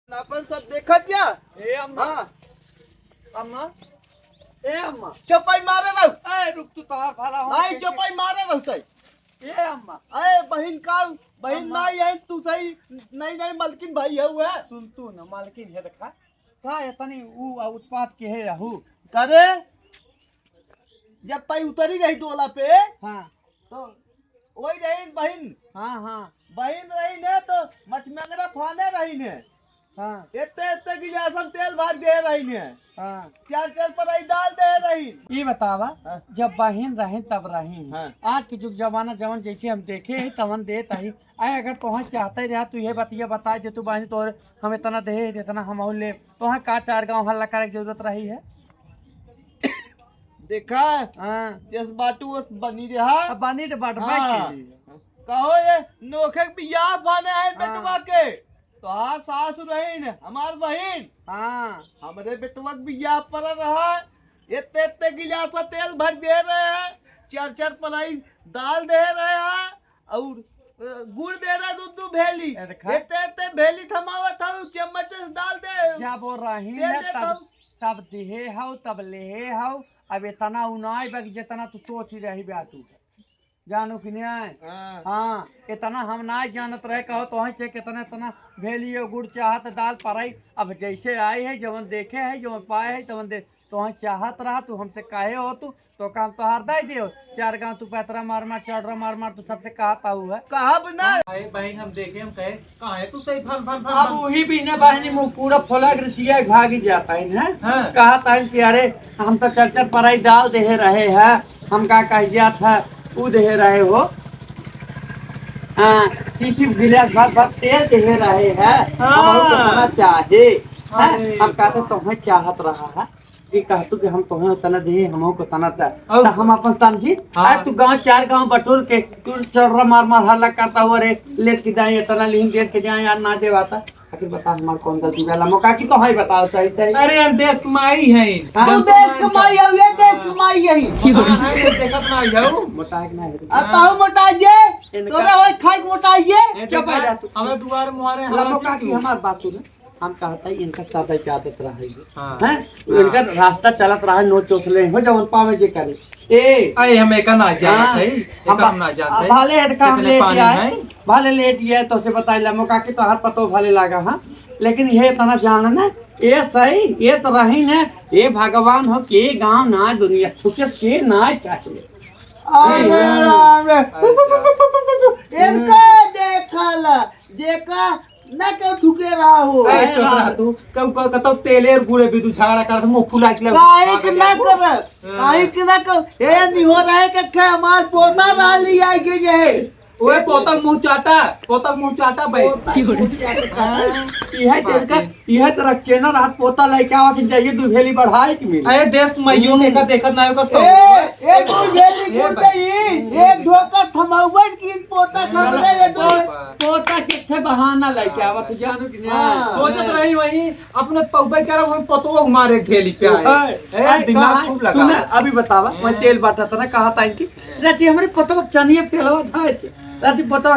अपन सब देखा क्या? ए अम्मा हाँ अम्मा ए अम्मा चपाई मारे रहो। ए रुक तू तोहार भला हो नहीं चपाई मारे रहते। ए अम्मा अरे बहन का बहन अम्मा। नहीं है तू सही नहीं नहीं मलकिन भाई है वो है। सुन तू न मालकिन है देखा का इतनी ऊ उत्पात के है रहू करे जब तई उतरी गई टोला पे हां तो वही रही बहन। हां हां बहन रही ने तो मटमंगरा फाने रही ने। हां एते गिलास हम तेल भर दे रही ने। हां चार चार पराई दाल दे रही। ये बतावा हाँ। जब बहन रहे तब रही हाँ। आज के जुग जमाना जवन जैसे हम देखे है तवन देत ही आए अगर तोह चाहते रहा तू ये बतिया बता दे तू बहन तोहर हम इतना दे इतना हम ले तोह का चार गांव हल्ला करे की जरूरत रही है। देखा हां जिस बाटू उस बनी रहा। अब बानी तो बाट हाँ। बैठ कहो ये नोखे बियाह बने है हाँ। बेटवा के तो हाँ सास रहीन हमार बहन हां हमारे बेटवा के बियाह पर रहा। इतने गिलास तेल भर दे रहे हैं चार चार पराई दाल दे रहे हैं और गुड़ दे रहे दूध भेली ए देखा। इतने भेली थमावा था चम्मच से डाल दे जब वो रही दे है देता तब तब देहे हाउ तब ले हाउ अब इतना उनाई बग जितना तू सोच ही रही बा तू जानू कि नहीं हाँ। हाँ इतना हम ना जानत रहे कहो तो से कितना इतना भेलियो गुड़ चाहत दाल पराई अब जैसे आई है जवन देखे है जवन पाए है तवन दे तो चाहत रहा तू हमसे काहे हो तू तो काम तो हार दे दियो चार गांव तू पैतरा मार मार चढ़ मार मार तू सबसे कहता हुआ है कहा बना बहन हम देखे हम कहे कहाँ है तू सही फन फन अब वही भी न बहनी मुँह पूरा फुला ग्रसिया भागी जाता है हाँ। कहा था कि अरे हम तो चर चर पराई डाल दे रहे हैं हम का कह था ऊ दे रहे हो हाँ शीशी गिलास भर भर तेल दे रहे हैं हम बहुत खाना चाहे हैं? हम कहते तुम्हें चाहत रहा है कि कहतु कि हम तुम्हें उतना दे हम को तना तो हम अपन समझी हाँ। तू गांव चार गांव बटोर के तू चढ़ मार मार हल्ला करता हुआ रे लेट के जाए इतना लिंग देर के जाए यार ना देवाता आखिर बता हमार कौन गलती वाला मौका की तो है बताओ सही सही अरे हम देश कमाई है तू देश कमाई है ये देश कमाई है देखत ना जाऊ मोटा है कि नहीं अताऊ मोटाइए तोरा होय खाई मोटाइए चुप है जा तू हमें दुआर मुहारे मौका की हमार बात सुन हम कहता है इनका सादा की आदत रहा है हाँ। हैं इनका रास्ता चलत रहा है नो चोथले हो जवन पावे जे करे ए अरे हम एक ना जानत हाँ। है एक हम ना जानत है भाले हेड काम कितने लेट पानी आए है? भाले लेट ये तो से बताइला मौका की तो हर पतो भाले लागा हां लेकिन ये इतना जान ना ये सही ये तो रही ने ये भगवान हो के गांव ना दुनिया तुके के ना चाहिए अरे राम रे इनका देखा ना क्यों ठुके रहा हो अरे चुप रह तू कब कतो तेले और गुड़े भी तू झगड़ा कर मुंह फुला के काहे के ना कर काहे के ना कर ए नहीं हो रहा है कि हमार पोता ना लिया के जे ओए पोतक मुंह चाटा भाई यह तेल का यह तरह चेनर हाथ पोता लेके आवा कि जाइए दुभेली बढ़ाए कि मिले अरे देश मइयो के का देखत ना कर तो ए तू भेली गुड़ते ही एक ढोका थमाउबन की पोता खबरे ये तो पोता किथे बहाना लेके आवा तू जानू कि नहीं सोचत रही वही अपने पौबे करे वही पतवा मारे घेली पे आए ए दिमाग खूब लगा सुन अभी बतावा मैं तेल बाटा था ना कहा था इनकी राची हमारे पतवा चनिए तेलवा था राती पतवा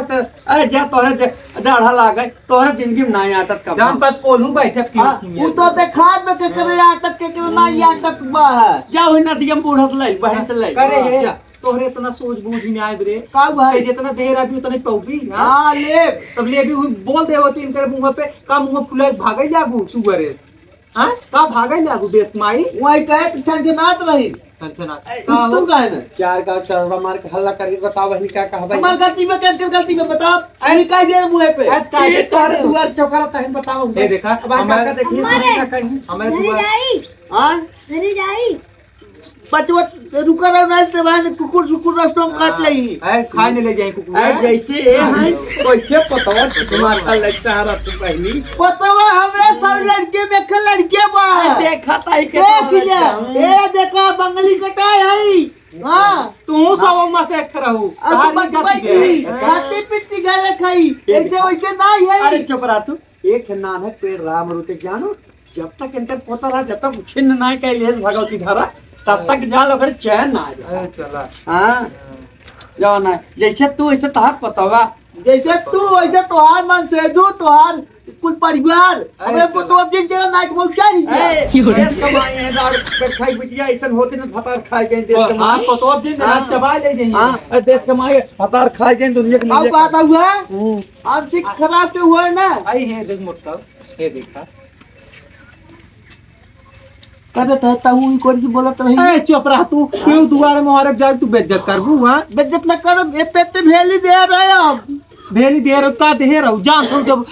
अरे जा तोहरे डाढ़ा लागे तोहरे जिंदगी में ना आदत का जान बात कोलू बैठे की वो तो देखात में के करे आदत के ना आदत बा जा होई नदिया में बूढ़त ले बहन से ले करे है तोहरे इतना सोच बूझ ही नहीं आए रे का भाई जितना देर अभी उतने पौबी हां ले तब ले भी बोल दे होती इनकर मुंह पे का मुंह फुला भागे लागू सुगर हां का भागे लागू देश माई वही कहे छनछनात रही टेंशन तू कहे ना चार गांव चढ़वा मार के हल्ला करके बताओ वही क्या कहा भाई हमार गलती में कर गलती में बता अरे काहे दे मुंह पे आज का ये तोहरे दुआर चौकरा तहन बताओ ए देखा अब का हमारे देखिए सुनिए कहीं हमारे दुआ हां बचवत रुका रहा ना से बहन कुकुर रास्ता में काट लई ए खाने ले जाए कुकुर अरे जैसे ये है वैसे पतवा छिटमा अच्छा लगता है रात पहली पतवा हमें सब लड़के में के लड़के बा देखा था ही देख ले ए देखा बंगली कटाई है हां तू सब में से एक रहू अब बचवाई की खाती पिट्टी घर खाई ऐसे वैसे नहीं है अरे चुप रहा तू एक नानक पेड़ राम रुते जानो जब तक इनका पोता रहा जब तक छिन्न ना के लिए भगवती धारा तब तक जान लो कर चैन ना आ जाए ए चला हां जाओ ना जैसे तू ऐसे तहार पतवा जैसे तू वैसे तोहार मन से दू तोहार कुल परिवार हमें तो अब दिन तेरा नाच पहुंचा दी देश कमाए हैं दारू पेट खाई बिटिया ऐसा होते ना भतार खाए गए देश हाँ कमाए को तो अब दिन रात चबा ले जाइए हाँ देश कमाए भतार खाए गए दुनिया के अब बात हुआ अब से खराब तो हुआ है ना आई है देख मोटा ये देखा कहते था हूँ कोई से बोलत रही ए चुप रह तू क्यों दुआरे में हमारे जाए तू बेइज्जत करबू हां बेइज्जत न कर एते भेली दे रहे अब भेली देर का दे रहू जान तो जब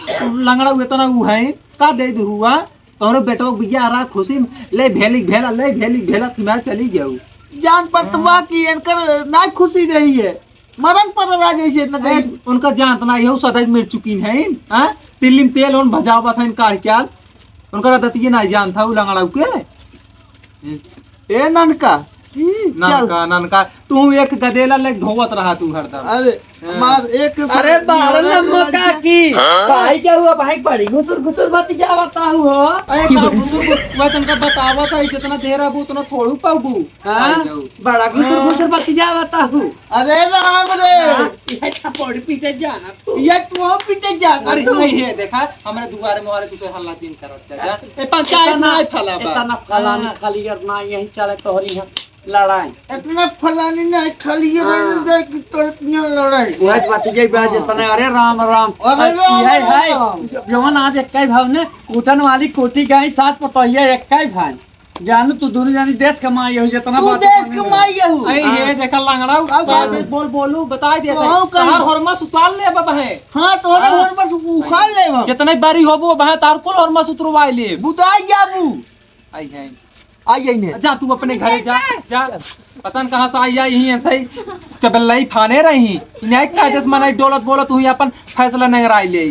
लंगड़ा हुए तना उ है का दे दू हुआ तोरो बेटो बिया रा खुशी ले भेली भेला कि मैं चली जाऊ जान पर तबा की इनकर ना खुशी रही है मरण पर आ गई से न ए, उनका जान तना यहू सदा मिर चुकी है हां तिल्ली में तेल उन भजावा था इनका क्या उनका दतिये ना जान था उ लंगड़ा के ए ननका ननका तू एक गदेला ले ढोवत रहा तू हरदम अरे मार एक अरे बारह लम्बा की भाई क्या हुआ भाई बड़ी घुसर बात क्या बताऊ हो अरे का वचन का बतावा था जितना देर अब उतना थोड़ू पाबू हां बड़ा घुसर बात क्या बताऊ अरे राम रे ये थप्पड़ पीटे जाना तू ये तू पीछे जा अरे नहीं है देखा हमारे दुआरे में तुझे हल्ला दिन करत जा ए पंचायत ना फलाबा इतना फलानी खाली करना यही चले तोहरी है लड़ाई इतना फलानी ना खाली ये तोड़तियां लड़ाई आज बात ये बात इतना अरे राम अरे राम है है राम। जवन आज इक्का भाव ने कूटन वाली कोठी गाय साथ पतोहिया इक्का भाई जानू तू दूर जानी देश कमाई हो जितना तू देश कमाई हूँ अरे ये देखा लंगड़ा बोलू बता दे हाँ, कहीं। तार हरमस उतार ले बाबा है हाँ तोरा और बस उखाड़ ले हम जितने बारी होबो बहा तार कुल हरमस उतरवाई ले बुदाई जाबू आई है आई ने जा तू अपने घरे जा पता न कहां से आई यही ऐसे ही चबल्लाई फाने रही इन्हें का जस मनाई डोलत बोलत हुई अपन फैसला नहीं राय ले